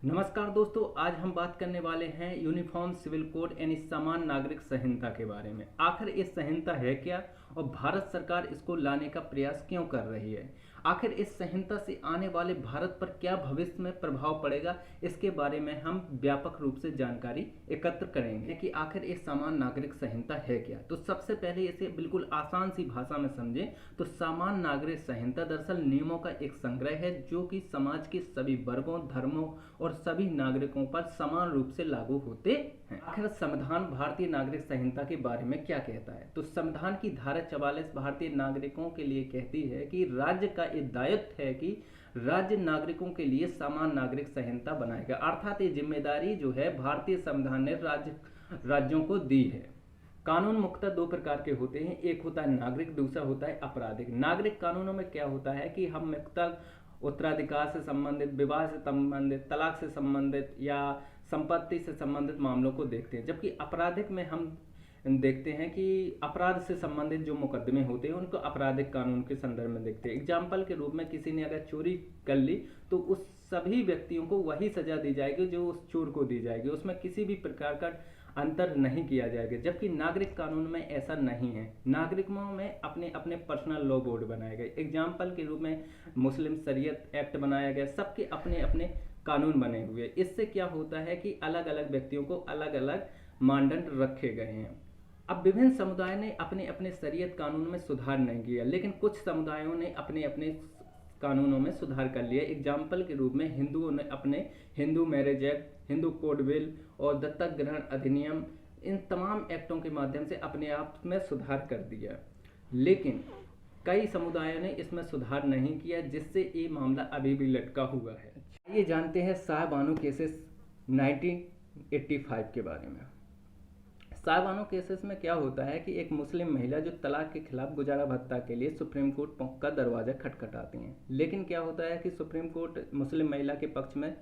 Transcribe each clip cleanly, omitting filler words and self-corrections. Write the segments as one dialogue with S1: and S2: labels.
S1: नमस्कार दोस्तों, आज हम बात करने वाले हैं यूनिफॉर्म सिविल कोड यानी समान नागरिक संहिता के बारे में। आखिर ये संहिता है क्या और भारत सरकार इसको लाने का प्रयास क्यों कर रही है। आखिर इस संहिता से आने वाले भारत पर क्या भविष्य में प्रभाव पड़ेगा, इसके बारे में हम व्यापक रूप से जानकारी एकत्र करेंगे कि आखिर ये समान नागरिक संहिता है क्या। तो सबसे पहले इसे बिल्कुल आसान सी भाषा में समझें तो समान नागरिक संहिता दरअसल नियमों का एक संग्रह है जो कि समाज के सभी वर्गों, धर्मों और सभी नागरिकों पर समान रूप से लागू होते हैं। आखिर संविधान भारतीय नागरिक संहिता के बारे में क्या कहता है, तो संविधान की धारा 44 भारतीय नागरिकों के लिए कहती है कि राज्य का ये दायित्व है कि राज्य नागरिकों के लिए समान नागरिक संहिता बनाएगा। अर्थात ये जिम्मेदारी जो है भारतीय संविधान ने राज्यों को दी है। कानून मुख्यतः दो प्रकार के होते हैं, एक होता है नागरिक, दूसरा होता है आपराधिक। नागरिक कानूनों में क्या होता है कि हम मुख्यतः उत्तराधिकार से संबंधित, विवाह से संबंधित, तलाक से संबंधित या संपत्ति से संबंधित मामलों को देखते हैं। जबकि आपराधिक में हम देखते हैं कि अपराध से संबंधित जो मुकदमे होते हैं उनको आपराधिक कानून के संदर्भ में देखते हैं। एग्जाम्पल के रूप में किसी ने अगर चोरी कर ली तो उस सभी व्यक्तियों को वही सजा दी जाएगी जो उस चोर को दी जाएगी, उसमें किसी भी प्रकार का अंतर नहीं किया जाएगा। जबकि नागरिक कानून में ऐसा नहीं है। नागरिकों में अपने अपने पर्सनल लॉ बोर्ड बनाए गए। एग्जाम्पल के रूप में मुस्लिम शरीयत एक्ट बनाया गया, सबके अपने अपने कानून बने हुए। इससे क्या होता है कि अलग अलग व्यक्तियों को अलग अलग मानदंड रखे गए हैं। अब विभिन्न समुदायों ने अपने अपने शरीयत कानून में सुधार नहीं किया, लेकिन कुछ समुदायों ने अपने अपने कानूनों में सुधार कर लिया। एग्जाम्पल के रूप में हिंदुओं ने अपने Hindu marriage act, Hindu code bill और दत्तक ग्रहण अधिनियम, इन तमाम एक्टों के माध्यम से अपने आप में सुधार कर दिया। लेकिन कई समुदायों ने इसमें सुधार नहीं किया, जिससे ये मामला अभी भी लटका हुआ है। ये जानते हैं शाह बानो केसेस 1985 के बारे में। शाह बानो केसेस में क्या होता है कि एक मुस्लिम महिला जो तलाक के खिलाफ गुजारा भत्ता के लिए सुप्रीम कोर्ट का दरवाजा खटखटाती हैं, लेकिन क्या होता है कि सुप्रीम कोर्ट मुस्लिम महिला के पक्ष में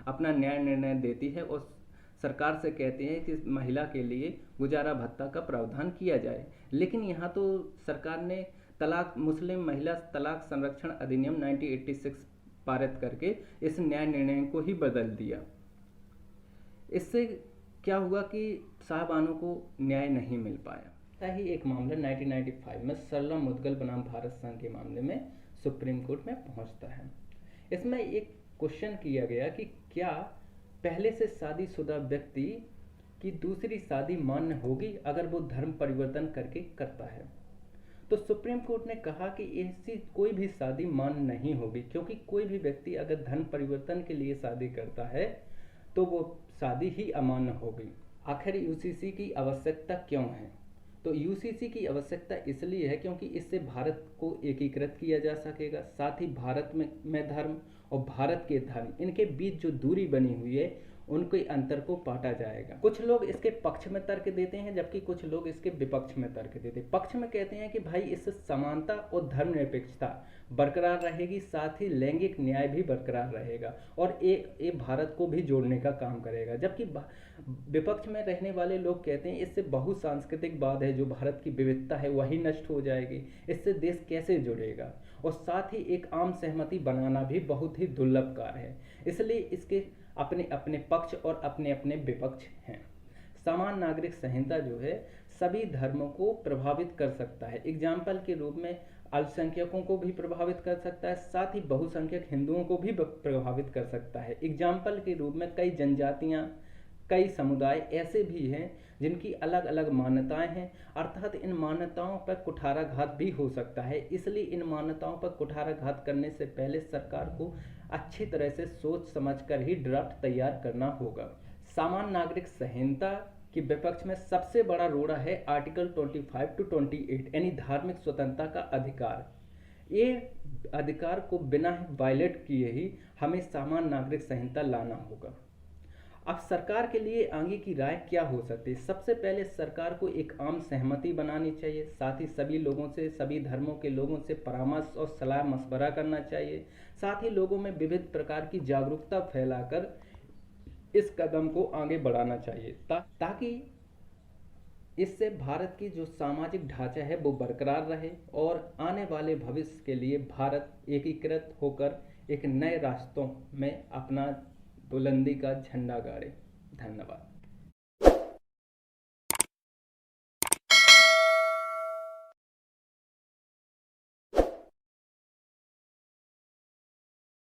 S1: अपना न्याय निर्णय देती है और सरकार से कहती है कि महिला के लिए गुजारा भत्ता का प्रावधान किया जाए। लेकिन यहाँ तो सरकार ने मुस्लिम महिला तलाक संरक्षण अधिनियम 1986 पारित करके इस न्याय निर्णय को ही बदल दिया। इससे क्या हुआ कि शाह बानो को न्याय नहीं मिल पाया। ऐसा ही एक मामला 1995 में सरला मुदगल बनाम भारत संघ के मामले में सुप्रीम कोर्ट में पहुंचता है। इसमें एक क्वेश्चन किया गया कि क्या पहले से शादीशुदा व्यक्ति की दूसरी शादी मान्य होगी अगर वो धर्म परिवर्तन करके करता है। तो सुप्रीम कोर्ट ने कहा कि ऐसी कोई भी शादी मान्य नहीं होगी, क्योंकि कोई भी व्यक्ति अगर धर्म परिवर्तन के लिए शादी करता है तो वो शादी ही अमान्य होगी। आखिर यूसीसी की आवश्यकता क्यों है, तो यूसीसी की आवश्यकता इसलिए है क्योंकि इससे भारत को एकीकृत किया जा सकेगा। साथ ही भारत में धर्म और भारत के धर्म, इनके बीच जो दूरी बनी हुई है उनके अंतर को पाटा जाएगा। कुछ लोग इसके पक्ष में तर्क देते हैं, जबकि कुछ लोग इसके विपक्ष में तर्क देते हैं। पक्ष में कहते हैं कि भाई इससे समानता और धर्मनिरपेक्षता बरकरार रहेगी, साथ ही लैंगिक न्याय भी बरकरार रहेगा और ये भारत को भी जोड़ने का काम करेगा। जबकि विपक्ष में रहने वाले लोग कहते हैं इससे बहुसांस्कृतिकवाद है, जो भारत की विविधता है वही नष्ट हो जाएगी, इससे देश कैसे जुड़ेगा। और साथ ही एक आम सहमति बनाना भी बहुत ही दुर्लभ कार्य है, इसलिए इसके अपने अपने पक्ष और अपने अपने विपक्ष हैं। समान नागरिक संहिता जो है सभी धर्मों को प्रभावित कर सकता है। एग्जाम्पल के रूप में अल्पसंख्यकों को भी प्रभावित कर सकता है, साथ ही बहुसंख्यक हिंदुओं को भी प्रभावित कर सकता है। एग्जाम्पल के रूप में कई जनजातियां, कई समुदाय ऐसे भी हैं जिनकी अलग अलग मान्यताएं हैं, अर्थात इन मान्यताओं पर कुठाराघात भी हो सकता है। इसलिए इन मान्यताओं पर कुठाराघात करने से पहले सरकार को अच्छी तरह से सोच समझकर ही ड्राफ्ट तैयार करना होगा। समान नागरिक संहिता के विपक्ष में सबसे बड़ा रोड़ा है आर्टिकल 25 to 28 यानी धार्मिक स्वतंत्रता का अधिकार। ये अधिकार को बिना वायलेट किए ही हमें समान नागरिक संहिता लाना होगा। अब सरकार के लिए आगे की राय क्या हो सकती है। सबसे पहले सरकार को एक आम सहमति बनानी चाहिए, साथ ही सभी लोगों से, सभी धर्मों के लोगों से परामर्श और सलाह मशवरा करना चाहिए। साथ ही लोगों में विविध प्रकार की जागरूकता फैलाकर इस कदम को आगे बढ़ाना चाहिए ताकि इससे भारत की जो सामाजिक ढांचा है वो बरकरार रहे और आने वाले भविष्य के लिए भारत एकीकृत होकर एक नए रास्तों में अपना बुलंदी का झंडा गाड़े। धन्यवाद।